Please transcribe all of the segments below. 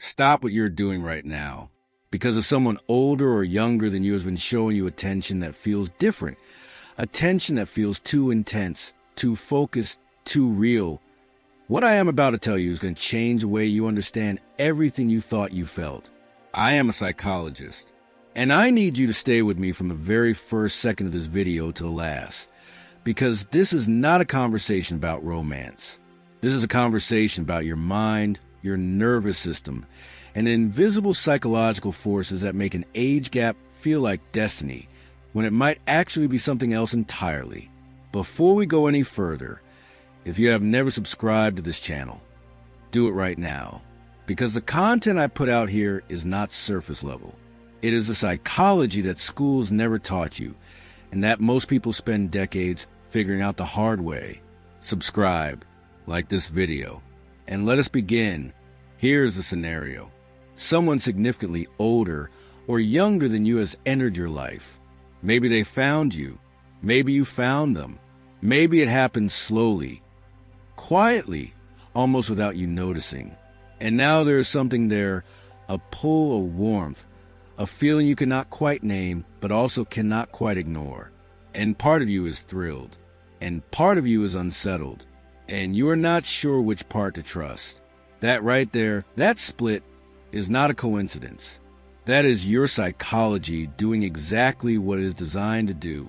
Stop what you're doing right now. Because if someone older or younger than you has been showing you attention that feels different, attention that feels too intense, too focused, too real, what I am about to tell you is going to change the way you understand everything you thought you felt. I am a psychologist, and I need you to stay with me from the very first second of this video to the last, because this is not a conversation about romance. This is a conversation about your mind, your nervous system, and the invisible psychological forces that make an age gap feel like destiny, when it might actually be something else entirely. Before we go any further, if you have never subscribed to this channel, do it right now, because the content I put out here is not surface level. It is a psychology that schools never taught you, and that most people spend decades figuring out the hard way. Subscribe, like this video, and let us begin. Here's the scenario. Someone significantly older or younger than you has entered your life. Maybe they found you. Maybe you found them. Maybe it happened slowly, quietly, almost without you noticing. And now there is something there, a pull, a warmth, a feeling you cannot quite name, but also cannot quite ignore. And part of you is thrilled, and part of you is unsettled, and you are not sure which part to trust. That right there, that split, is not a coincidence. That is your psychology doing exactly what it is designed to do.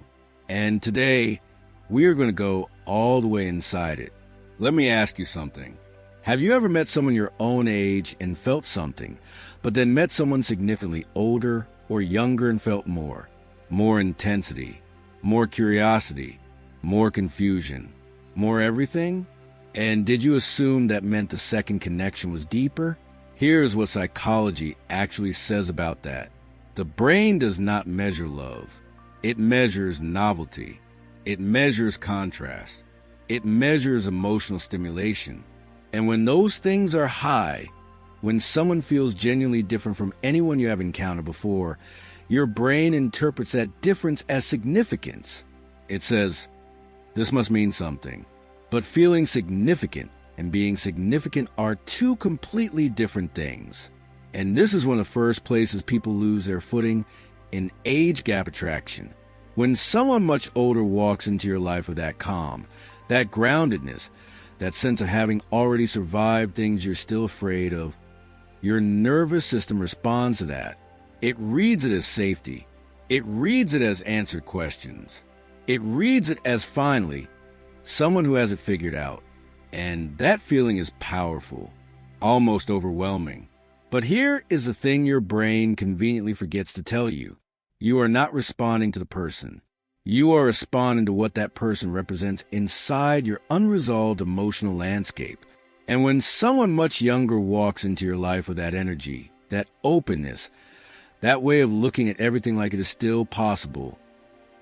And today, we are going to go all the way inside it. Let me ask you something. Have you ever met someone your own age and felt something, but then met someone significantly older or younger and felt more? More intensity, more curiosity, more confusion, more everything? And did you assume that meant the second connection was deeper? Here's what psychology actually says about that. The brain does not measure love. It measures novelty. It measures contrast. It measures emotional stimulation. And when those things are high, when someone feels genuinely different from anyone you have encountered before, your brain interprets that difference as significance. It says, this must mean something. But feeling significant and being significant are two completely different things. And this is one of the first places people lose their footing in age gap attraction. When someone much older walks into your life with that calm, that groundedness, that sense of having already survived things you're still afraid of, your nervous system responds to that. It reads it as safety. It reads it as answered questions. It reads it as finally, someone who has it figured out. And that feeling is powerful, almost overwhelming. But here is the thing your brain conveniently forgets to tell you. You are not responding to the person. You are responding to what that person represents inside your unresolved emotional landscape. And when someone much younger walks into your life with that energy, that openness, that way of looking at everything like it is still possible,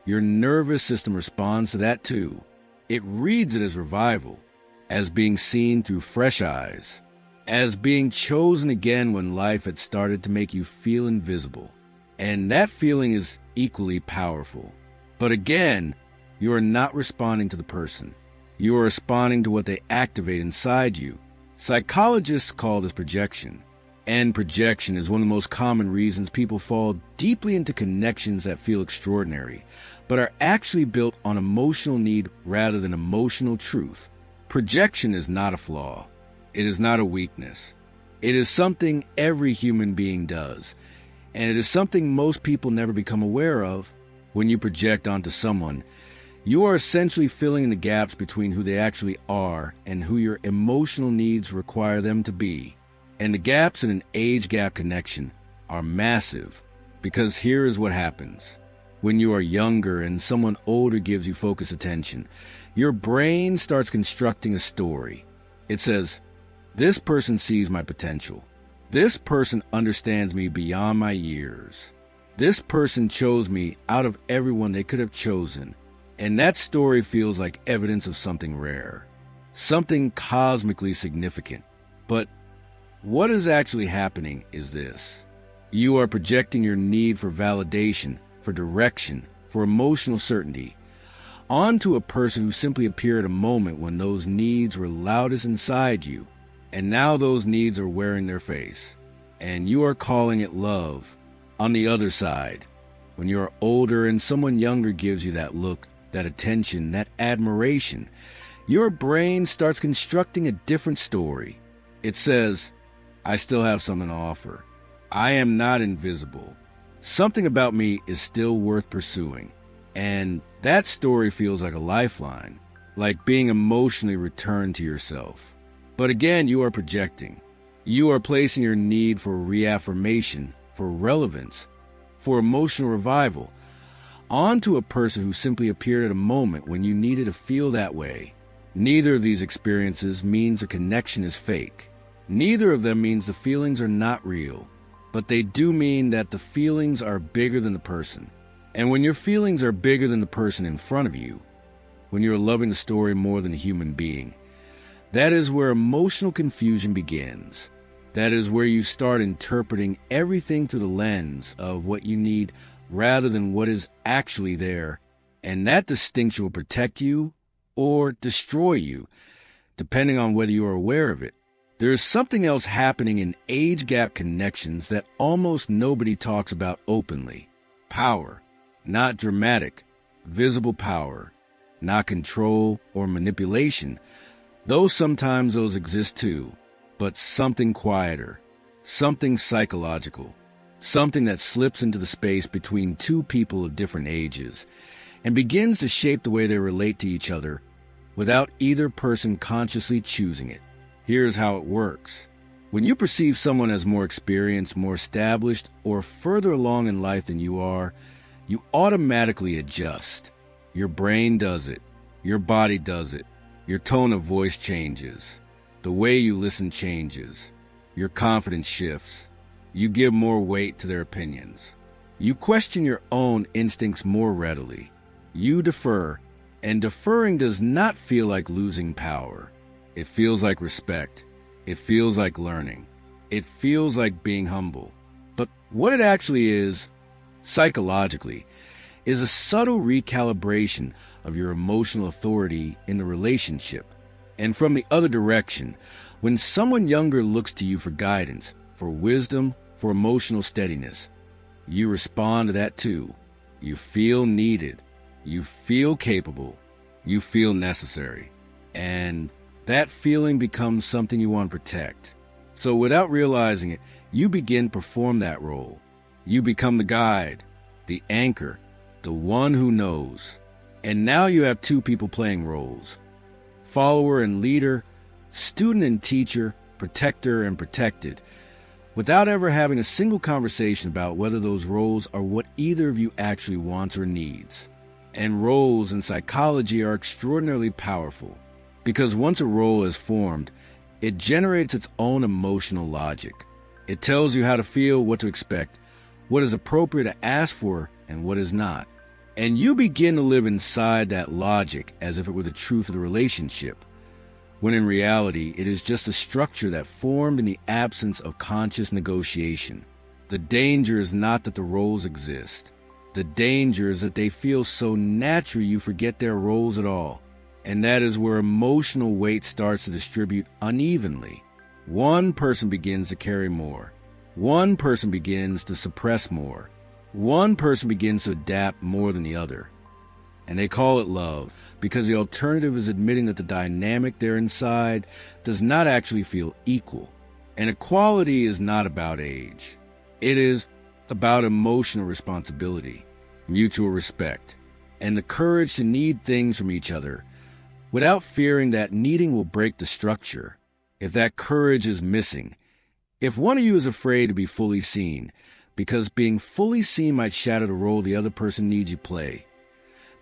your nervous system responds to that too. It reads it as revival, as being seen through fresh eyes, as being chosen again when life had started to make you feel invisible. And that feeling is equally powerful. But again, you are not responding to the person. You are responding to what they activate inside you. Psychologists call this projection. And projection is one of the most common reasons people fall deeply into connections that feel extraordinary, but are actually built on emotional need rather than emotional truth. Projection is not a flaw. It is not a weakness. It is something every human being does, and it is something most people never become aware of. When you project onto someone, you are essentially filling in the gaps between who they actually are and who your emotional needs require them to be. And the gaps in an age gap connection are massive, because here is what happens. When you are younger and someone older gives you focused attention, your brain starts constructing a story. It says, this person sees my potential. This person understands me beyond my years. This person chose me out of everyone they could have chosen. And that story feels like evidence of something rare, something cosmically significant. But what is actually happening is this. You are projecting your need for validation, for direction, for emotional certainty, onto a person who simply appeared at a moment when those needs were loudest inside you, and now those needs are wearing their face. and you are calling it love. On the other side, when you are older and someone younger gives you that look, that attention, that admiration, your brain starts constructing a different story. It says, I still have something to offer. I am not invisible. Something about me is still worth pursuing. And that story feels like a lifeline, like being emotionally returned to yourself. But again, you are projecting. You are placing your need for reaffirmation, for relevance, for emotional revival, onto a person who simply appeared at a moment when you needed to feel that way. Neither of these experiences means a connection is fake. Neither of them means the feelings are not real. But they do mean that the feelings are bigger than the person. And when your feelings are bigger than the person in front of you, when you're loving the story more than a human being, that is where emotional confusion begins. That is where you start interpreting everything through the lens of what you need rather than what is actually there. And that distinction will protect you or destroy you, depending on whether you are aware of it. There is something else happening in age gap connections that almost nobody talks about openly. Power, not dramatic, visible power, not control or manipulation, though sometimes those exist too, but something quieter, something psychological, something that slips into the space between two people of different ages and begins to shape the way they relate to each other without either person consciously choosing it. Here's how it works. When you perceive someone as more experienced, more established, or further along in life than you are, you automatically adjust. Your brain does it. Your body does it. Your tone of voice changes. The way you listen changes. Your confidence shifts. You give more weight to their opinions. You question your own instincts more readily. You defer, and deferring does not feel like losing power. It feels like respect. It feels like learning. It feels like being humble. But what it actually is, psychologically, is a subtle recalibration of your emotional authority in the relationship. And from the other direction, when someone younger looks to you for guidance, for wisdom, for emotional steadiness, you respond to that too. You feel needed. You feel capable. You feel necessary. And that feeling becomes something you want to protect. So without realizing it, you begin to perform that role. You become the guide, the anchor, the one who knows. And now you have two people playing roles. Follower and leader, student and teacher, protector and protected, without ever having a single conversation about whether those roles are what either of you actually wants or needs. And roles in psychology are extraordinarily powerful. Because once a role is formed, it generates its own emotional logic. It tells you how to feel, what to expect, what is appropriate to ask for, and what is not. And you begin to live inside that logic as if it were the truth of the relationship, when in reality it is just a structure that formed in the absence of conscious negotiation. The danger is not that the roles exist. The danger is that they feel so natural you forget their roles at all. And that is where emotional weight starts to distribute unevenly. One person begins to carry more. One person begins to suppress more. One person begins to adapt more than the other. And they call it love, because the alternative is admitting that the dynamic there inside does not actually feel equal. And equality is not about age. It is about emotional responsibility, mutual respect, and the courage to need things from each other without fearing that needing will break the structure. If that courage is missing, if one of you is afraid to be fully seen, because being fully seen might shatter the role the other person needs you play,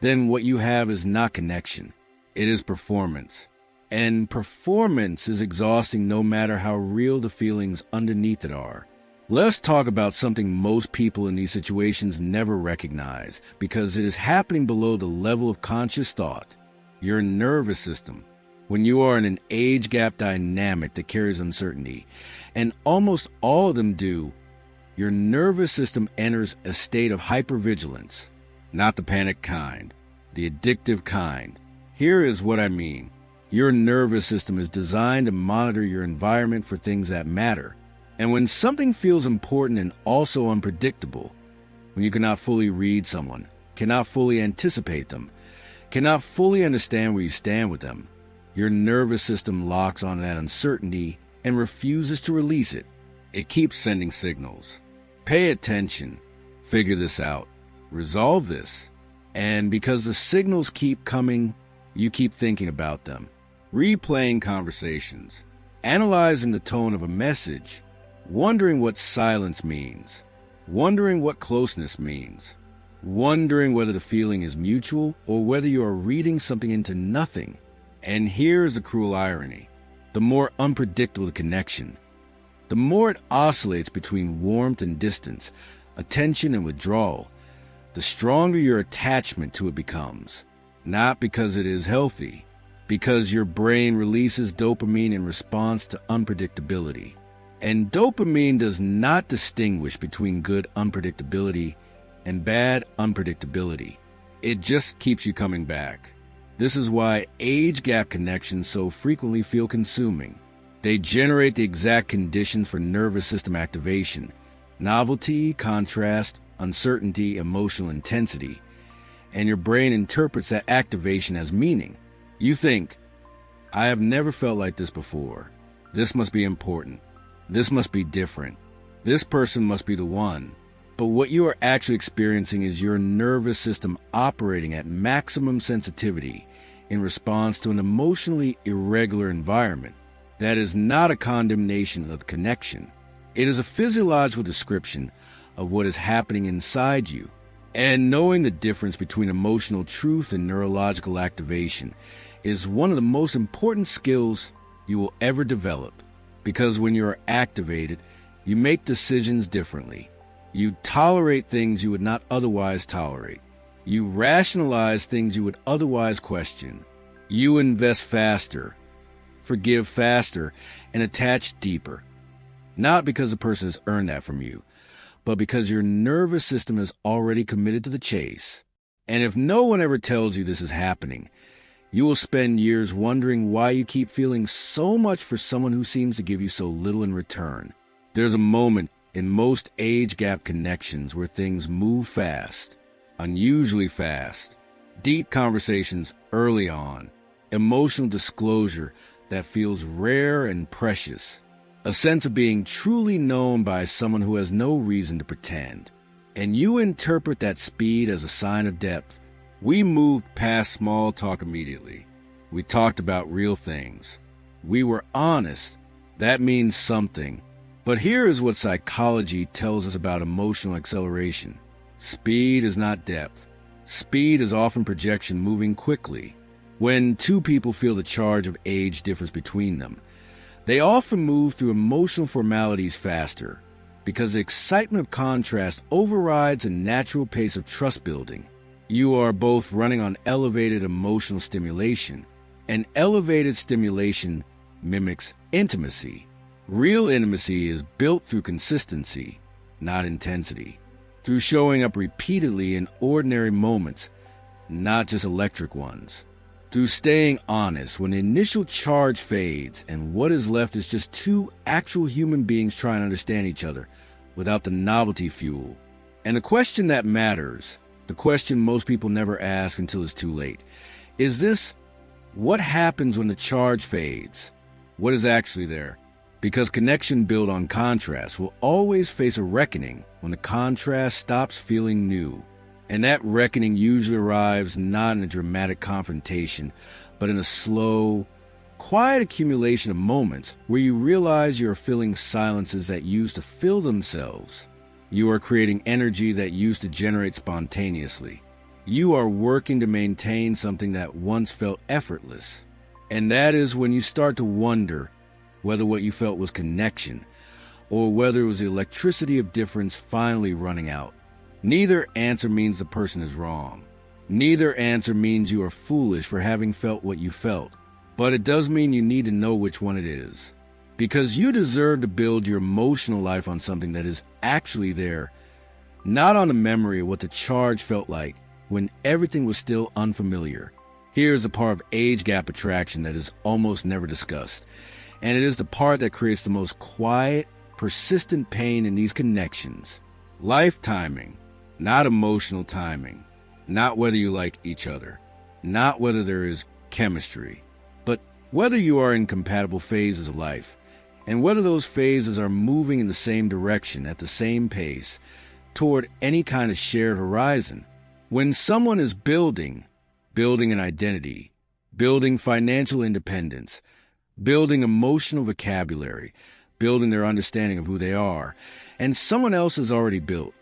then what you have is not connection. It is performance. And performance is exhausting no matter how real the feelings underneath it are. Let's talk about something most people in these situations never recognize, because it is happening below the level of conscious thought. Your nervous system. When you are in an age gap dynamic that carries uncertainty, and almost all of them do, your nervous system enters a state of hypervigilance, not the panic kind, the addictive kind. Here is what I mean. Your nervous system is designed to monitor your environment for things that matter, And when something feels important and also unpredictable, when you cannot fully read someone, cannot fully anticipate them, cannot fully understand where you stand with them, your nervous system locks on that uncertainty and refuses to release it. It keeps sending signals. Pay attention. Figure this out. Resolve this. And because the signals keep coming, you keep thinking about them. Replaying conversations. Analyzing the tone of a message. Wondering what silence means. Wondering what closeness means. Wondering whether the feeling is mutual or whether you are reading something into nothing. And here is the cruel irony. The more unpredictable the connection, the more it oscillates between warmth and distance, attention and withdrawal, the stronger your attachment to it becomes. Not because it is healthy, because your brain releases dopamine in response to unpredictability. And dopamine does not distinguish between good unpredictability and bad unpredictability. It just keeps you coming back. This is why age gap connections so frequently feel consuming. They generate the exact conditions for nervous system activation: novelty, contrast, uncertainty, emotional intensity. And your brain interprets that activation as meaning. You think, I have never felt like this before. This must be important. This must be different. This person must be the one. But what you are actually experiencing is your nervous system operating at maximum sensitivity in response to an emotionally irregular environment. That is not a condemnation of the connection. It is a physiological description of what is happening inside you. And knowing the difference between emotional truth and neurological activation is one of the most important skills you will ever develop. Because when you are activated, you make decisions differently. You tolerate things you would not otherwise tolerate. You rationalize things you would otherwise question. You invest faster, forgive faster, and attach deeper. Not because the person has earned that from you, but because your nervous system is already committed to the chase. And if no one ever tells you this is happening, you will spend years wondering why you keep feeling so much for someone who seems to give you so little in return. There's a moment in most age gap connections where things move fast, unusually fast, deep conversations early on, emotional disclosure that feels rare and precious, a sense of being truly known by someone who has no reason to pretend. And you interpret that speed as a sign of depth. We moved past small talk immediately. We talked about real things. We were honest. That means something. But here is what psychology tells us about emotional acceleration. Speed is not depth. Speed is often projection moving quickly. When two people feel the charge of age difference between them, they often move through emotional formalities faster because the excitement of contrast overrides a natural pace of trust building. You are both running on elevated emotional stimulation, and elevated stimulation mimics intimacy. Real intimacy is built through consistency, not intensity, through showing up repeatedly in ordinary moments, not just electric ones, through staying honest when the initial charge fades and what is left is just two actual human beings trying to understand each other without the novelty fuel. And the question that matters, the question most people never ask until it's too late, is this: what happens when the charge fades? What is actually there? Because connection built on contrast will always face a reckoning when the contrast stops feeling new. And that reckoning usually arrives not in a dramatic confrontation, but in a slow, quiet accumulation of moments where you realize you are filling silences that used to fill themselves. You are creating energy that used to generate spontaneously. You are working to maintain something that once felt effortless. And that is when you start to wonder whether what you felt was connection, or whether it was the electricity of difference finally running out. Neither answer means the person is wrong. Neither answer means you are foolish for having felt what you felt. But it does mean you need to know which one it is. Because you deserve to build your emotional life on something that is actually there, not on a memory of what the charge felt like when everything was still unfamiliar. Here is the part of age gap attraction that is almost never discussed. And it is the part that creates the most quiet, persistent pain in these connections. Life timing, not emotional timing, not whether you like each other, not whether there is chemistry, but whether you are in compatible phases of life, and whether those phases are moving in the same direction at the same pace toward any kind of shared horizon. When someone is building an identity, building financial independence, building emotional vocabulary, building their understanding of who they are, and someone else is already built,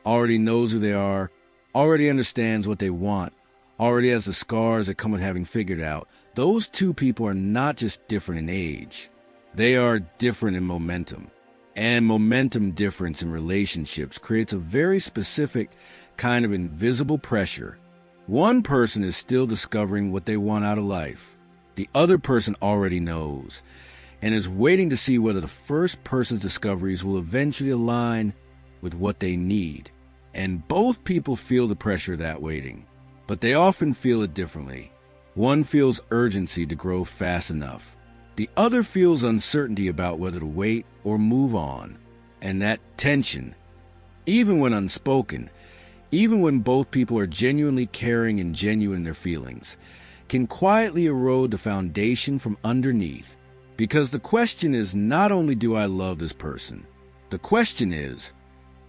already knows who they are, already understands what they want, already has the scars that come with having figured out, those two people are not just different in age. They are different in momentum. And momentum difference in relationships creates a very specific kind of invisible pressure. One person is still discovering what they want out of life. The other person already knows and is waiting to see whether the first person's discoveries will eventually align with what they need. And both people feel the pressure of that waiting, but they often feel it differently. One feels urgency to grow fast enough. The other feels uncertainty about whether to wait or move on. And that tension, even when unspoken, even when both people are genuinely caring and genuine in their feelings, can quietly erode the foundation from underneath. Because the question is not only do I love this person, the question is,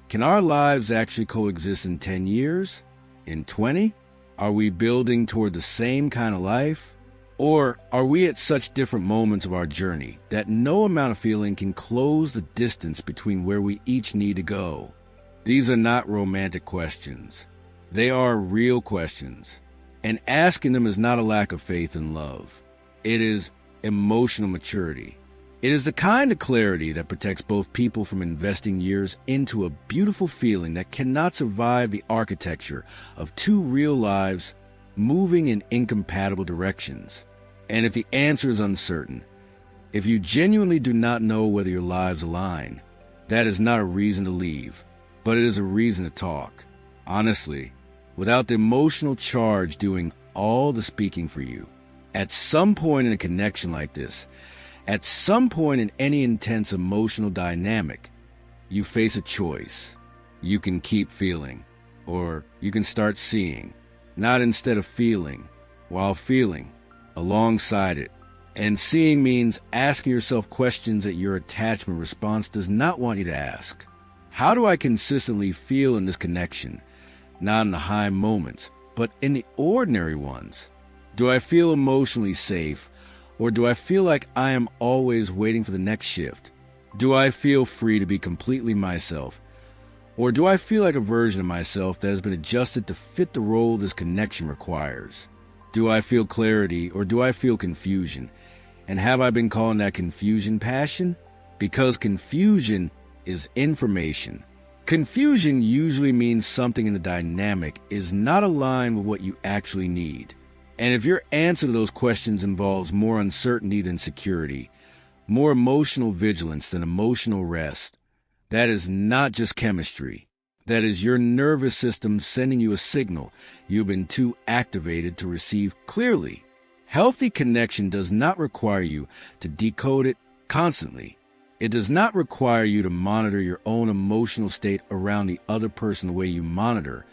can our lives actually coexist in 10 years? In 20? Are we building toward the same kind of life? Or are we at such different moments of our journey that no amount of feeling can close the distance between where we each need to go? These are not romantic questions. They are real questions. And asking them is not a lack of faith and love. It is emotional maturity. It is the kind of clarity that protects both people from investing years into a beautiful feeling that cannot survive the architecture of two real lives moving in incompatible directions. And if the answer is uncertain, if you genuinely do not know whether your lives align, that is not a reason to leave, but it is a reason to talk. Honestly, without the emotional charge doing all the speaking for you. At some point in a connection like this, at some point in any intense emotional dynamic, you face a choice. You can keep feeling, or you can start seeing, not instead of feeling, while feeling, alongside it. And seeing means asking yourself questions that your attachment response does not want you to ask. How do I consistently feel in this connection? Not in the high moments, but in the ordinary ones. Do I feel emotionally safe, or do I feel like I am always waiting for the next shift? Do I feel free to be completely myself, or do I feel like a version of myself that has been adjusted to fit the role this connection requires? Do I feel clarity, or do I feel confusion? And have I been calling that confusion passion? Because confusion is information. Confusion usually means something in the dynamic is not aligned with what you actually need. And if your answer to those questions involves more uncertainty than security, more emotional vigilance than emotional rest, that is not just chemistry. That is your nervous system sending you a signal you've been too activated to receive clearly. Healthy connection does not require you to decode it constantly. It does not require you to monitor your own emotional state around the other person the way you monitor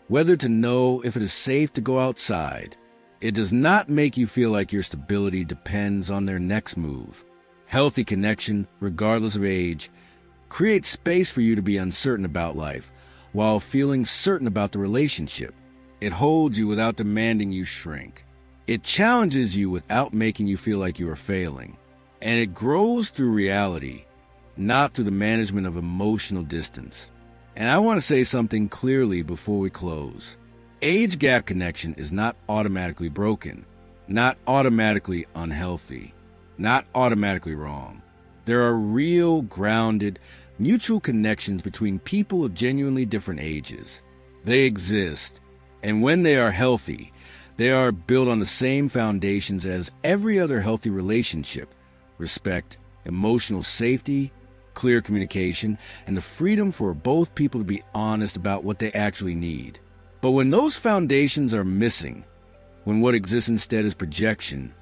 whether to know if it is safe to go outside. It does not make you feel like your stability depends on their next move. Healthy connection, regardless of age, creates space for you to be uncertain about life while feeling certain about the relationship. It holds you without demanding you shrink. It challenges you without making you feel like you are failing. And it grows through reality, not through the management of emotional distance. And I want to say something clearly before we close. Age gap connection is not automatically broken, not automatically unhealthy, not automatically wrong. There are real, grounded, mutual connections between people of genuinely different ages. They exist, and when they are healthy, they are built on the same foundations as every other healthy relationship: respect, emotional safety, clear communication, and the freedom for both people to be honest about what they actually need. But when those foundations are missing, when what exists instead is projection,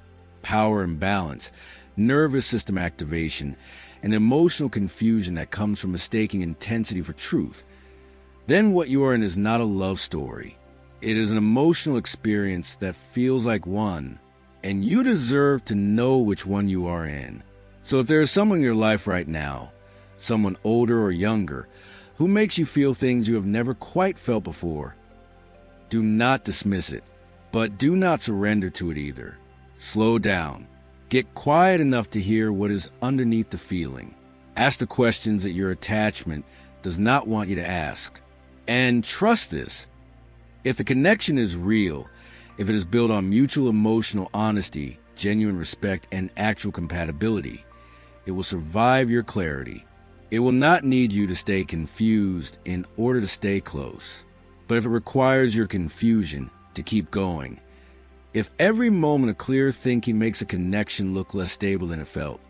power, and balance, nervous system activation, and emotional confusion that comes from mistaking intensity for truth, then what you are in is not a love story. It is an emotional experience that feels like one, and you deserve to know which one you are in. So if there is someone in your life right now, someone older or younger, who makes you feel things you have never quite felt before, do not dismiss it, but do not surrender to it either. Slow down. Get quiet enough to hear what is underneath the feeling. Ask the questions that your attachment does not want you to ask. And trust this. If the connection is real, if it is built on mutual emotional honesty, genuine respect, and actual compatibility, it will survive your clarity. It will not need you to stay confused in order to stay close. But if it requires your confusion to keep going, if every moment of clear thinking makes a connection look less stable than it felt,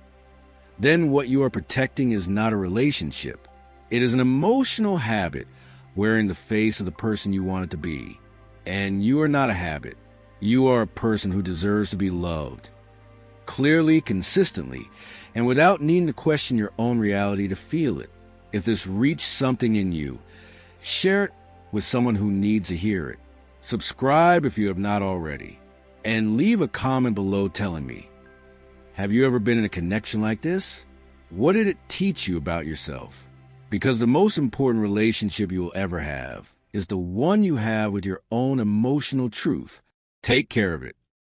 then what you are protecting is not a relationship. It is an emotional habit wearing the face of the person you want it to be. And you are not a habit. You are a person who deserves to be loved. Clearly, consistently, and without needing to question your own reality to feel it. If this reached something in you, share it with someone who needs to hear it. Subscribe if you have not already. And leave a comment below telling me, have you ever been in a connection like this? What did it teach you about yourself? Because the most important relationship you will ever have is the one you have with your own emotional truth. Take care of it.